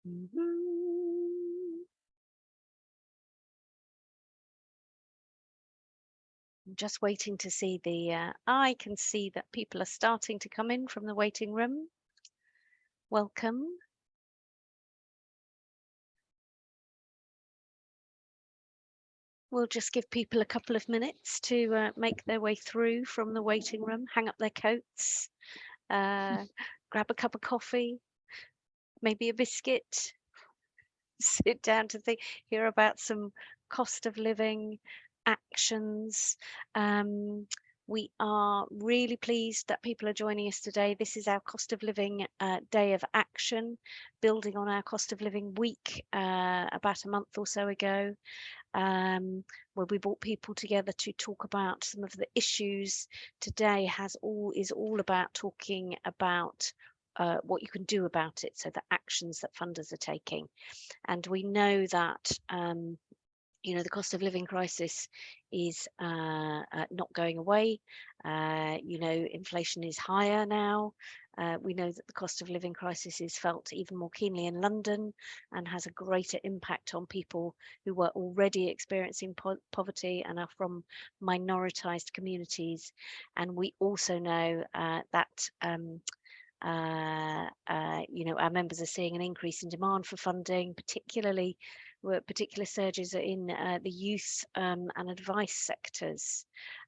I'm just waiting to see I can see that people are starting to come in from the waiting room. Welcome. We'll just give people a couple of minutes to make their way through from the waiting room, hang up their coats, grab a cup of coffee, maybe a biscuit, sit down to hear about some cost of living actions. We are really pleased that people are joining us today. This is our cost of living day of action, building on our cost of living week about a month or so ago, where we brought people together to talk about some of the issues. Today is all about talking about what you can do about it, so the actions that funders are taking. And we know that the cost of living crisis is not going away. Inflation is higher now. We know that the cost of living crisis is felt even more keenly in London and has a greater impact on people who were already experiencing poverty and are from minoritized communities. And we also know that our members are seeing an increase in demand for funding, particular surges in the youth and advice sectors.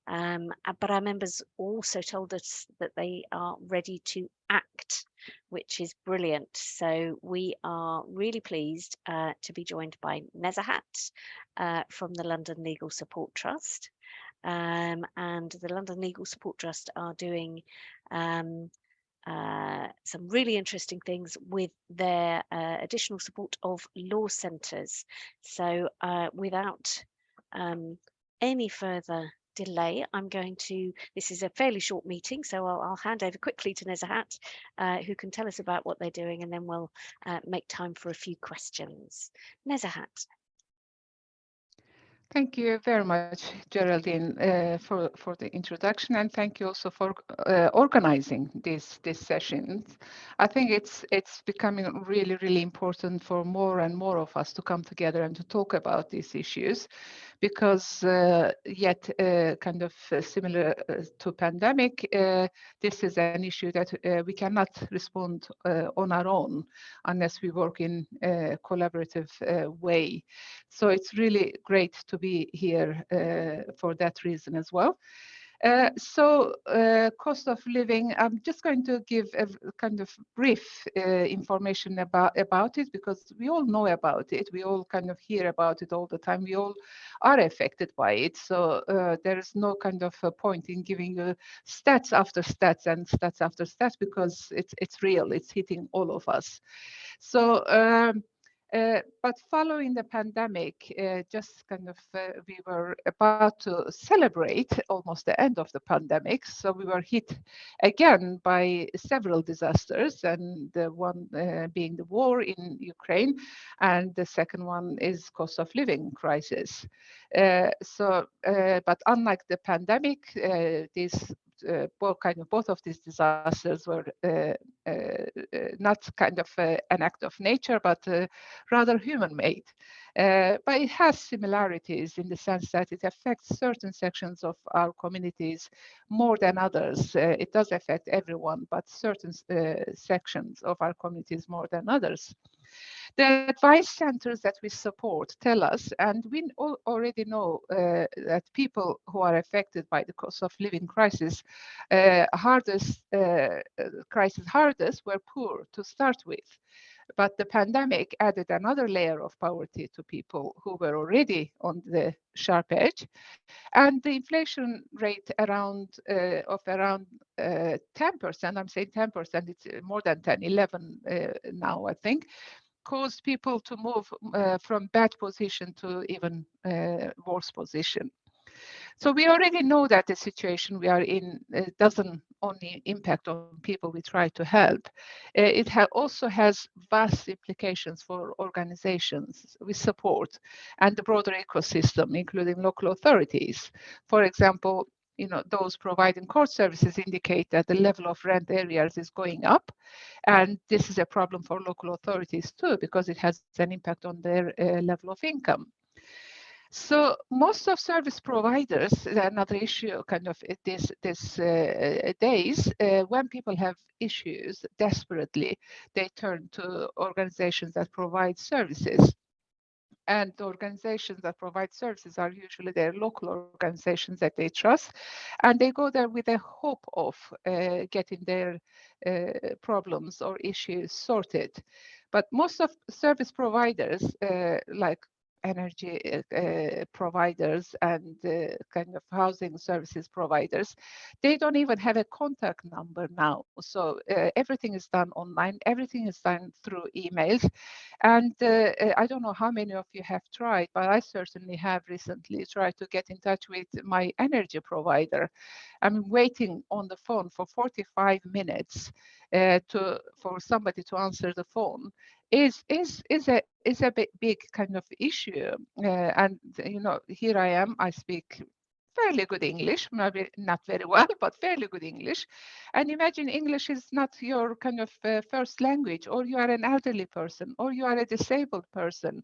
But our members also told us that they are ready to act, which is brilliant. So we are really pleased to be joined by Nezahat from the London Legal Support Trust. And the London Legal Support Trust are doing some really interesting things with their additional support of law centres. So without any further delay, this is a fairly short meeting, so I'll hand over quickly to Nezahat, who can tell us about what they're doing, and then we'll make time for a few questions. Nezahat. Thank you very much, Geraldine, for the introduction, and thank you also for organizing these sessions. I think it's becoming really important for more and more of us to come together and to talk about these issues, because yet kind of similar to pandemic, this is an issue that we cannot respond on our own unless we work in a collaborative way. So it's really great to be here for that reason as well. Cost of living, I'm just going to give a kind of brief information about it, because we all know about it. We all kind of hear about it all the time. We all are affected by it. So there is no kind of a point in giving stats after stats and stats after stats, because it's real. It's hitting all of us. So but following the pandemic, we were about to celebrate almost the end of the pandemic. So we were hit again by several disasters, and the one being the war in Ukraine, and the second one is cost of living crisis. But unlike the pandemic, both of these disasters were not kind of an act of nature, but rather human-made. But it has similarities in the sense that it affects certain sections of our communities more than others. It does affect everyone, but certain sections of our communities more than others. The advice centers that we support tell us, and we already know that people who are affected by the cost of living crisis hardest were poor to start with. But the pandemic added another layer of poverty to people who were already on the sharp edge. And the inflation rate around 10%, I'm saying 10%, it's more than 10, 11 now, I think, caused people to move from bad position to even worse position. So we already know that the situation we are in doesn't only impact on people we try to help. It also has vast implications for organizations we support and the broader ecosystem, including local authorities. For example, those providing court services indicate that the level of rent areas is going up. And this is a problem for local authorities too, because it has an impact on their level of income. So most of service providers, another issue kind of this days, when people have issues desperately, they turn to organizations that provide services. And the organizations that provide services are usually their local organizations that they trust. And they go there with a hope of getting their problems or issues sorted. But most of service providers, like energy providers and kind of housing services providers, they don't even have a contact number now. So everything is done online, everything is done through emails. And I don't know how many of you have tried, but I certainly have recently tried to get in touch with my energy provider. I'm waiting on the phone for 45 minutes for somebody to answer the phone is a big kind of issue. And here I am, I speak fairly good English, maybe not very well, but fairly good English. And imagine English is not your kind of first language, or you are an elderly person, or you are a disabled person,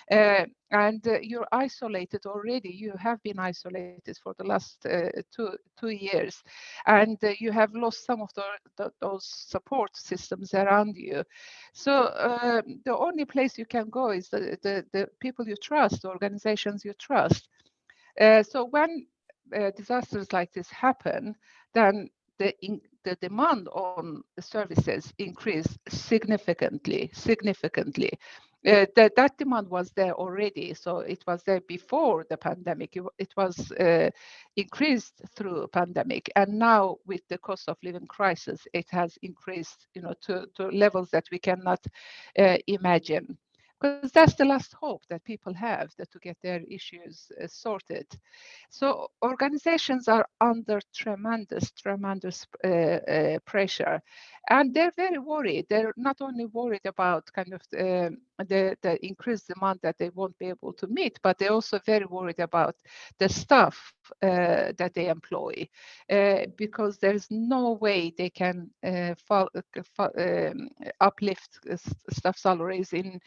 and you're isolated already. You have been isolated for the last 2 years, and you have lost some of those support systems around you. So the only place you can go is the people you trust, the organizations you trust. So when disasters like this happen, then the demand on the services increase significantly. That demand was there already, so it was there before the pandemic. It was increased through pandemic, and now with the cost of living crisis, it has increased, to levels that we cannot imagine. Because that's the last hope that people have, that to get their issues sorted. So organizations are under tremendous pressure, and they're very worried. They're not only worried about kind of the increased demand that they won't be able to meet, but they're also very worried about the staff that they employ, because there's no way they can uplift staff salaries in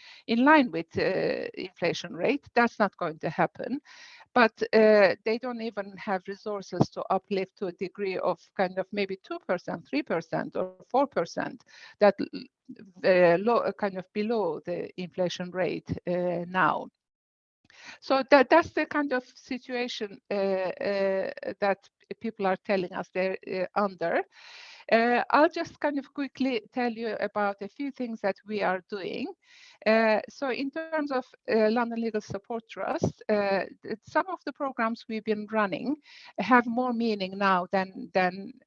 line with inflation rate. That's not going to happen. But they don't even have resources to uplift to a degree of kind of maybe 2%, 3%, or 4%, that kind of below the inflation rate now. So that's the kind of situation that people are telling us they're under. I'll just kind of quickly tell you about a few things that we are doing. So in terms of London Legal Support Trust, some of the programs we've been running have more meaning now than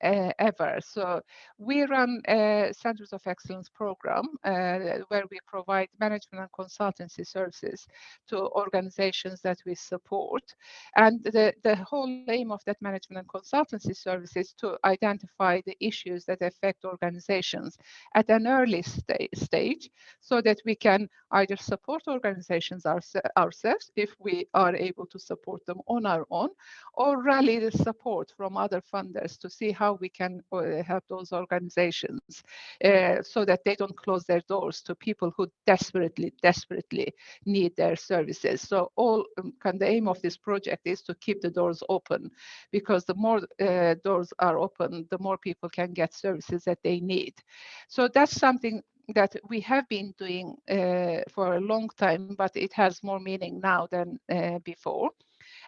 ever. So we run a Centers of Excellence program where we provide management and consultancy services to organizations that we support. And the whole aim of that management and consultancy service is to identify the issues that affect organizations at an early stage, so that we can either support organizations ourselves if we are able to support them on our own, or rally the support from other funders to see how we can help those organizations so that they don't close their doors to people who desperately need their services. So the aim of this project is to keep the doors open, because the more doors are open, the more people can get services that they need. So that's something that we have been doing for a long time, but it has more meaning now than before.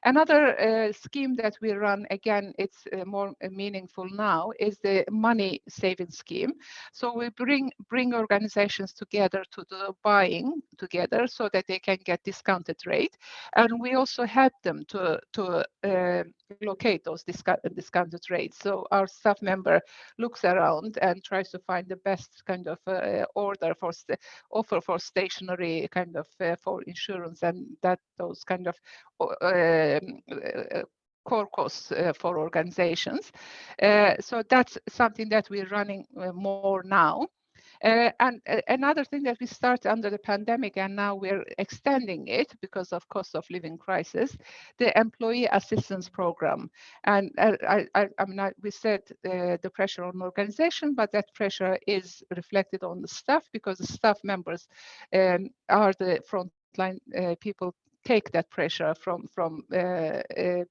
Another scheme that we run, again, it's more meaningful now, is the money saving scheme. So we bring organizations together to do buying together so that they can get discounted rate. And we also help them to locate those discounted rates. So our staff member looks around and tries to find the best kind of offer for stationery, kind of for insurance, and that those kind of core costs for organizations. So that's something that we're running more now. Another thing that we started under the pandemic, and now we're extending it because of cost of living crisis, the employee assistance program. And we said the pressure on organization, but that pressure is reflected on the staff because the staff members are the frontline people take that pressure from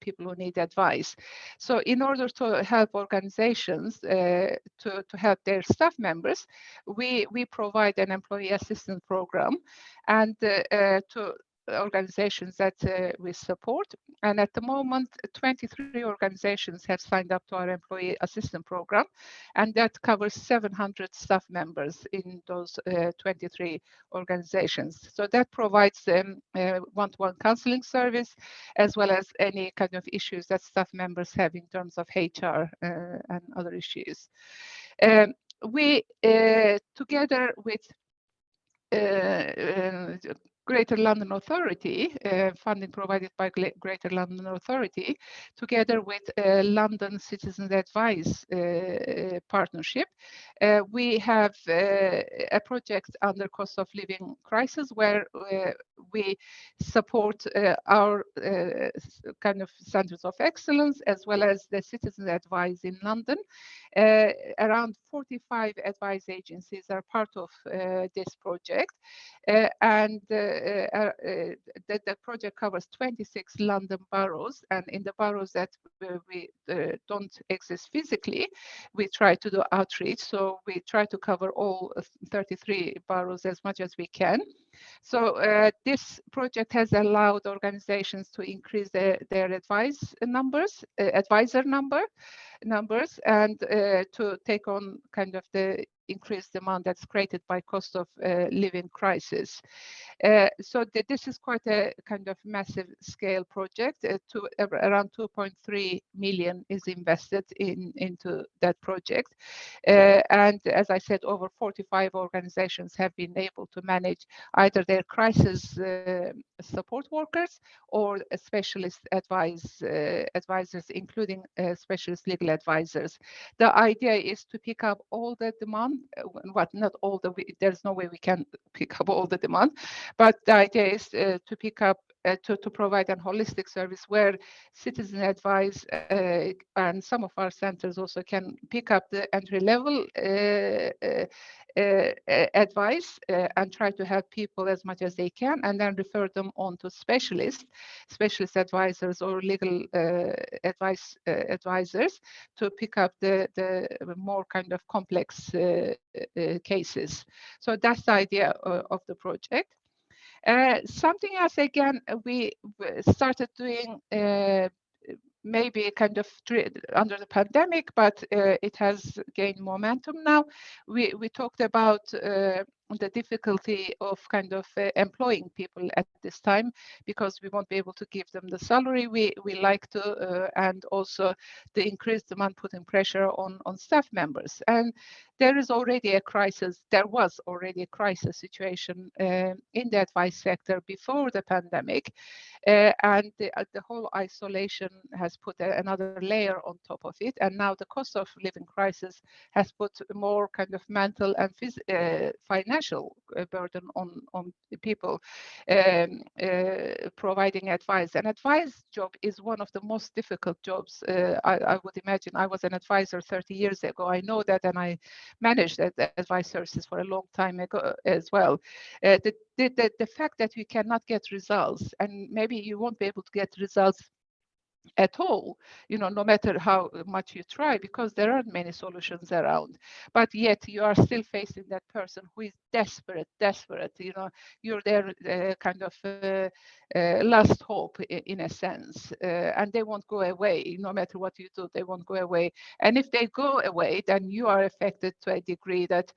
people who need advice. So in order to help organizations to help their staff members, we provide an employee assistance program, and to organizations that we support. And at the moment, 23 organizations have signed up to our employee assistance program, and that covers 700 staff members in those 23 organizations. So that provides them one-to-one counseling service, as well as any kind of issues that staff members have in terms of HR and other issues. We, together with Greater London Authority, funding provided by Greater London Authority, together with London Citizens Advice Partnership, we have a project under cost of living crisis where we support our kind of centers of excellence, as well as the Citizens Advice in London. Around 45 advice agencies are part of this project, and the project covers 26 London boroughs, and in the boroughs that we don't exist physically, we try to do outreach. So we try to cover all 33 boroughs as much as we can. So this project has allowed organizations to increase their advice numbers, advisor numbers, and to take on kind of the increased demand that's created by cost of living crisis. So this is quite a kind of massive scale project. To around 2.3 million is invested into that project. And as I said, over 45 organizations have been able to manage either their crisis support workers or specialist advisors, including specialist legal advisors. The idea is to pick up all the demand, not all the, there's no way we can pick up all the demand, but the idea is to pick up, to provide a holistic service where citizen advice and some of our centers also can pick up the entry level advice and try to help people as much as they can, and then refer them on to specialist advisors or legal advisors to pick up the more kind of complex cases. So that's the idea of the project. Something else, again, we started doing maybe kind of under the pandemic, but it has gained momentum now. We talked about the difficulty of kind of employing people at this time, because we won't be able to give them the salary we like to, and also the increased demand putting pressure on staff members. And there is already a crisis. There was already a crisis situation in the advice sector before the pandemic, and the whole isolation has put another layer on top of it. And now the cost of living crisis has put more kind of mental and financial burden on people providing advice. And advice job is one of the most difficult jobs. I would imagine. I was an advisor 30 years ago. I know that, and I managed advice services for a long time ago as well. The fact that you cannot get results, and maybe you won't be able to get results at all, no matter how much you try, because there aren't many solutions around, but yet you are still facing that person who is desperate, you're their kind of last hope in a sense, and they won't go away. No matter what you do, they won't go away. And if they go away, then you are affected to a degree that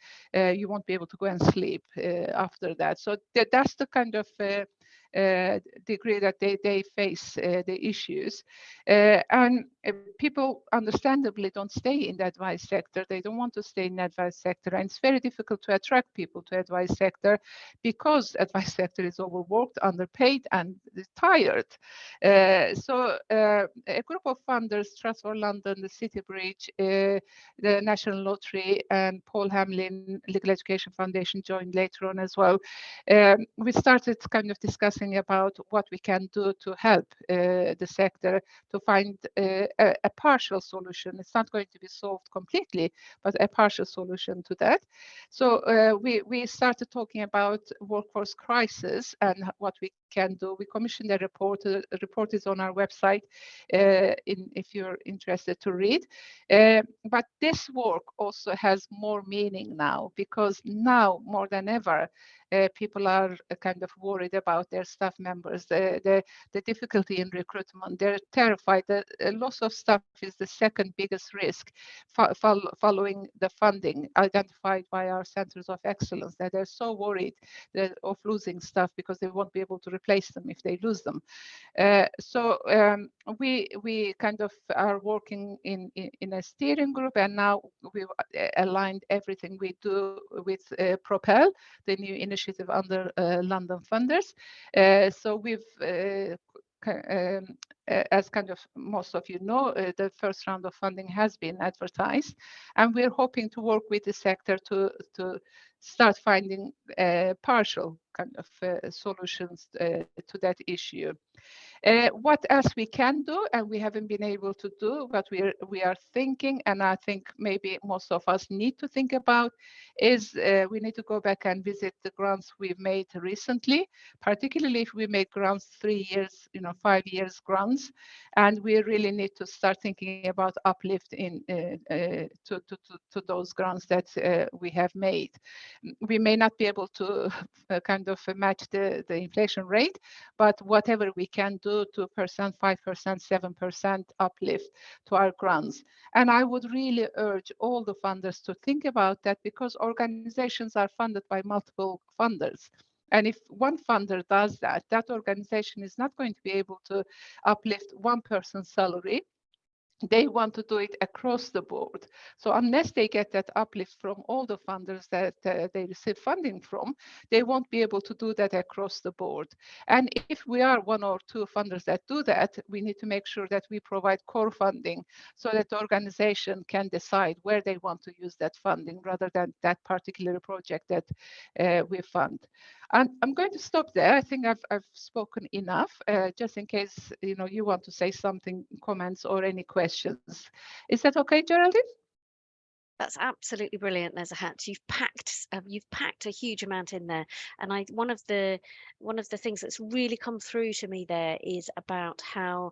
you won't be able to go and sleep after that. So that's the kind of degree that they face the issues. And people understandably don't stay in the advice sector. They don't want to stay in the advice sector. And it's very difficult to attract people to advice sector because advice sector is overworked, underpaid, and tired. So a group of funders, Trust for London, the City Bridge, the National Lottery, and Paul Hamlin Legal Education Foundation joined later on as well. We started kind of discussing about what we can do to help the sector to find a partial solution. It's not going to be solved completely, but a partial solution to that. So we started talking about workforce crisis and what we can do. We commissioned a report. The report is on our website if you're interested to read. But this work also has more meaning now, because now more than ever, people are kind of worried about their staff members, the difficulty in recruitment. They're terrified that loss of staff is the second biggest risk following the funding identified by our centers of excellence, that they're so worried of losing staff because they won't be able to replace them if they lose them. So we kind of are working in a steering group, and now we've aligned everything we do with Propel, the new initiative under London Funders. So we've as kind of most of you know, the first round of funding has been advertised, and we're hoping to work with the sector to start finding partial kind of solutions to that issue. What else we can do and we haven't been able to do, but we are thinking, and I think maybe most of us need to think about, is we need to go back and visit the grants we've made recently, particularly if we make grants 3 years, 5 years grants, and we really need to start thinking about uplift in to those grants that we have made. We may not be able to kind of match the inflation rate, but whatever we can do, 2%, 5%, 7% uplift to our grants. And I would really urge all the funders to think about that, because organizations are funded by multiple funders. And if one funder does that, that organization is not going to be able to uplift one person's salary. They want to do it across the board. So unless they get that uplift from all the funders that they receive funding from, they won't be able to do that across the board. And if we are one or two funders that do that, we need to make sure that we provide core funding so that the organization can decide where they want to use that funding rather than that particular project that we fund. And I'm going to stop there. I think I've spoken enough, just in case you want to say something, comments, or any questions. Is that okay, Geraldine? That's absolutely brilliant, Nezahat. You've packed a huge amount in there, and one of the things that's really come through to me there is about how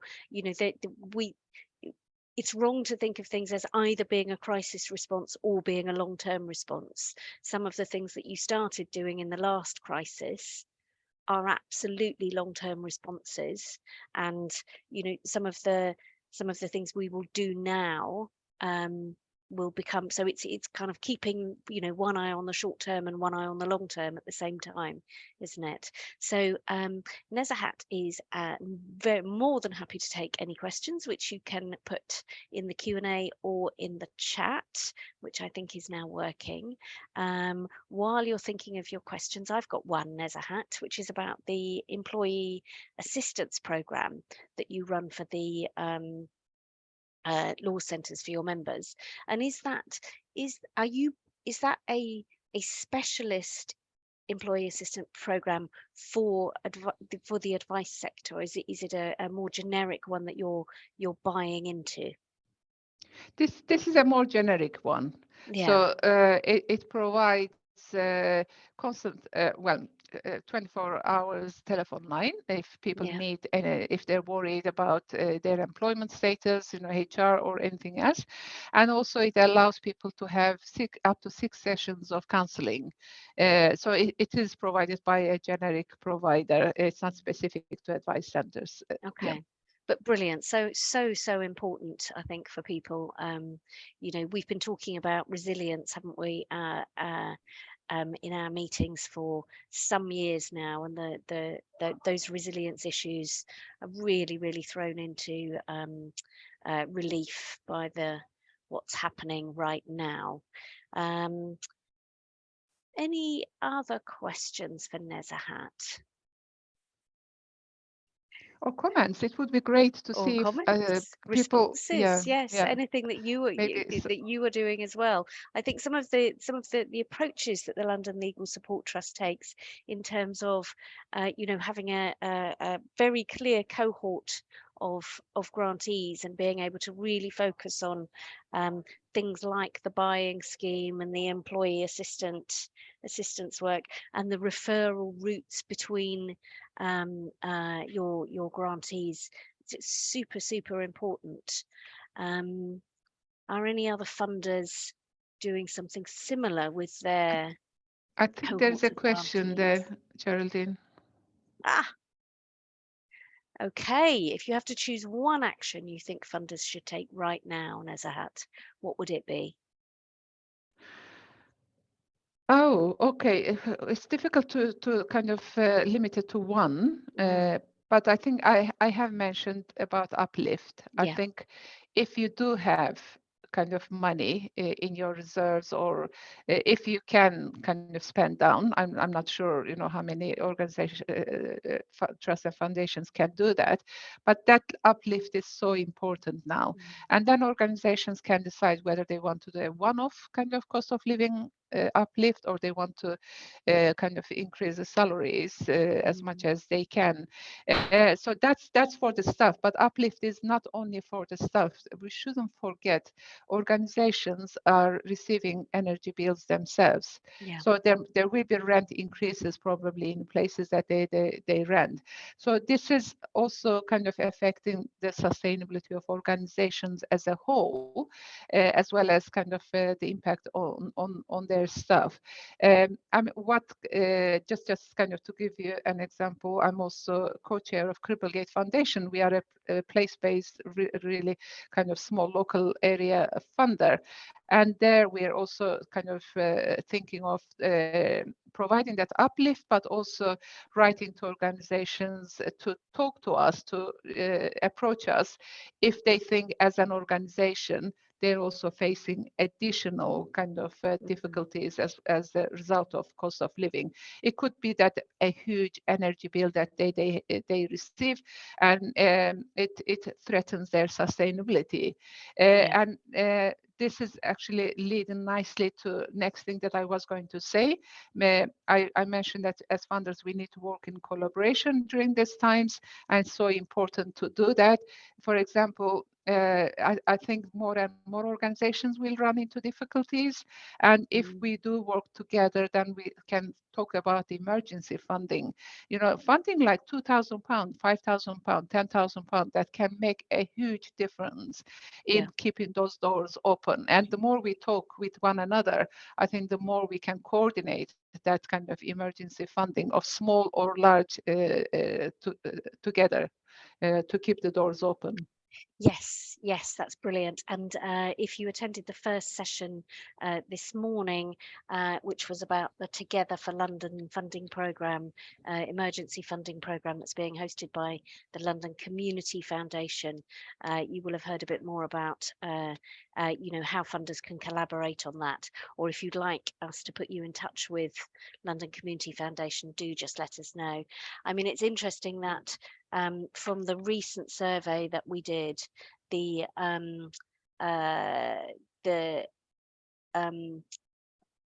it's wrong to think of things as either being a crisis response or being a long-term response. Some of the things that you started doing in the last crisis are absolutely long-term responses, and some of the things we will do now will become, so it's kind of keeping one eye on the short term and one eye on the long term at the same time, isn't it? So Nezahat is very more than happy to take any questions which you can put in the Q&A or in the chat, which I think is now working. While you're thinking of your questions, I've got one, Nezahat, which is about the employee assistance program that you run for the law centres for your members. And is that a specialist employee assistance program for the advice sector? Is it a more generic one that you're buying into? This is a more generic one. Yeah. So it provides constant 24 hours telephone line if people need, if they're worried about their employment status, HR or anything else. And also it allows people to have up to 6 sessions of counseling. So it is provided by a generic provider. It's not specific to advice centers. Okay. But brilliant. So important, I think, for people. We've been talking about resilience, haven't we, in our meetings for some years now, and those resilience issues are really thrown into relief by what's happening right now. Any other questions for Nezahat? Or comments? It would be great to Or see if comments, people, responses, yes, yeah, anything that maybe. that you are doing as well. I think some of the approaches that the London Legal Support Trust takes in terms of having a very clear cohort of grantees and being able to really focus on things like the buying scheme and the employee assistance work, and the referral routes between your grantees. It's super important. Are any other funders doing something similar with their I think there's cohorts a of question grantees? there, Geraldine. Okay. If you have to choose one action you think funders should take right now, Nezahat, what would it be? Oh, okay. It's difficult to kind of limit it to one, but I think I have mentioned about uplift. I Yeah. think if you do have kind of money in your reserves, or if you can kind of spend down, I'm not sure, how many organizations, trusts and foundations can do that, but that uplift is so important now. And then organizations can decide whether they want to do a one-off kind of cost of living uplift, or they want to kind of increase the salaries as much as they can. So that's for the staff, but uplift is not only for the staff. We shouldn't forget organizations are receiving energy bills themselves. Yeah. So there will be rent increases probably in places that they rent. So this is also kind of affecting the sustainability of organizations as a whole, as well as kind of the impact on their staff. I mean, just kind of to give you an example, I'm also co-chair of Cripplegate Foundation. We are a place-based, really kind of small local area funder, and there we are also kind of thinking of providing that uplift, but also writing to organizations to talk to us, to approach us if they think as an organization they're also facing additional kind of difficulties as a result of cost of living. It could be that a huge energy bill that they receive, and it threatens their sustainability. And this is actually leading nicely to next thing that I was going to say. I mentioned that as funders, we need to work in collaboration during these times, and it's so important to do that. For example, I think more and more organizations will run into difficulties. And if we do work together, then we can talk about emergency funding. Funding like £2,000, £5,000, £10,000, that can make a huge difference in keeping those doors open. And the more we talk with one another, I think the more we can coordinate that kind of emergency funding of small or large together to keep the doors open. Yes, that's brilliant. And if you attended the first session this morning, which was about the Together for London funding programme, emergency funding programme that's being hosted by the London Community Foundation, you will have heard a bit more about how funders can collaborate on that. Or if you'd like us to put you in touch with London Community Foundation, do just let us know. I mean, it's interesting that from the recent survey that we did, the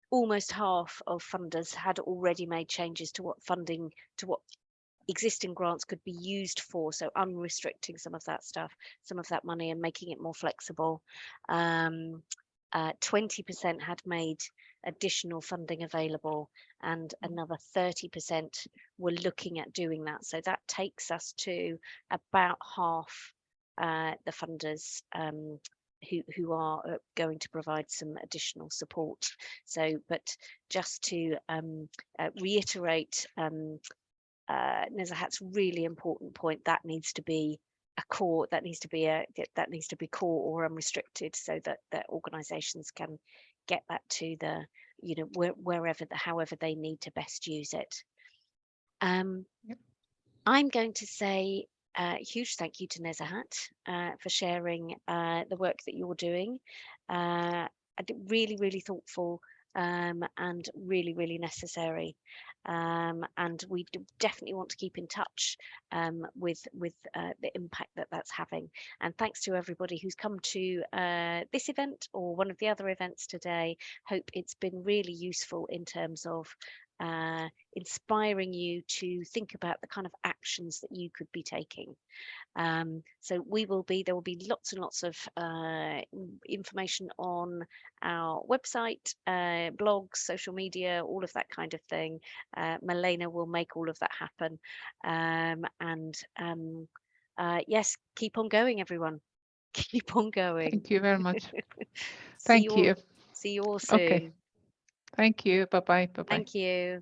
almost half of funders had already made changes to what existing grants could be used for, so unrestricting some of that stuff, some of that money, and making it more flexible. 20% had made additional funding available, and another 30% were looking at doing that. So that takes us to about half the funders who are going to provide some additional support. So, but just to reiterate Nezahat's really important point, that needs to be core, that needs to be core or unrestricted, so that organizations can get that to the, wherever, however they need to best use it. Yep. I'm going to say a huge thank you to Nezahat for sharing the work that you're doing. Really, really thoughtful, and really, really necessary. And we definitely want to keep in touch with the impact that that's having. And thanks to everybody who's come to this event or one of the other events today. Hope it's been really useful in terms of inspiring you to think about the kind of actions that you could be taking. So there will be lots and lots of information on our website, blogs, social media, all of that kind of thing. Milena will make all of that happen. Yes, keep on going, everyone. Keep on going. Thank you very much. See Thank you. See you all soon. Okay. Thank you. Bye-bye. Bye-bye. Thank you.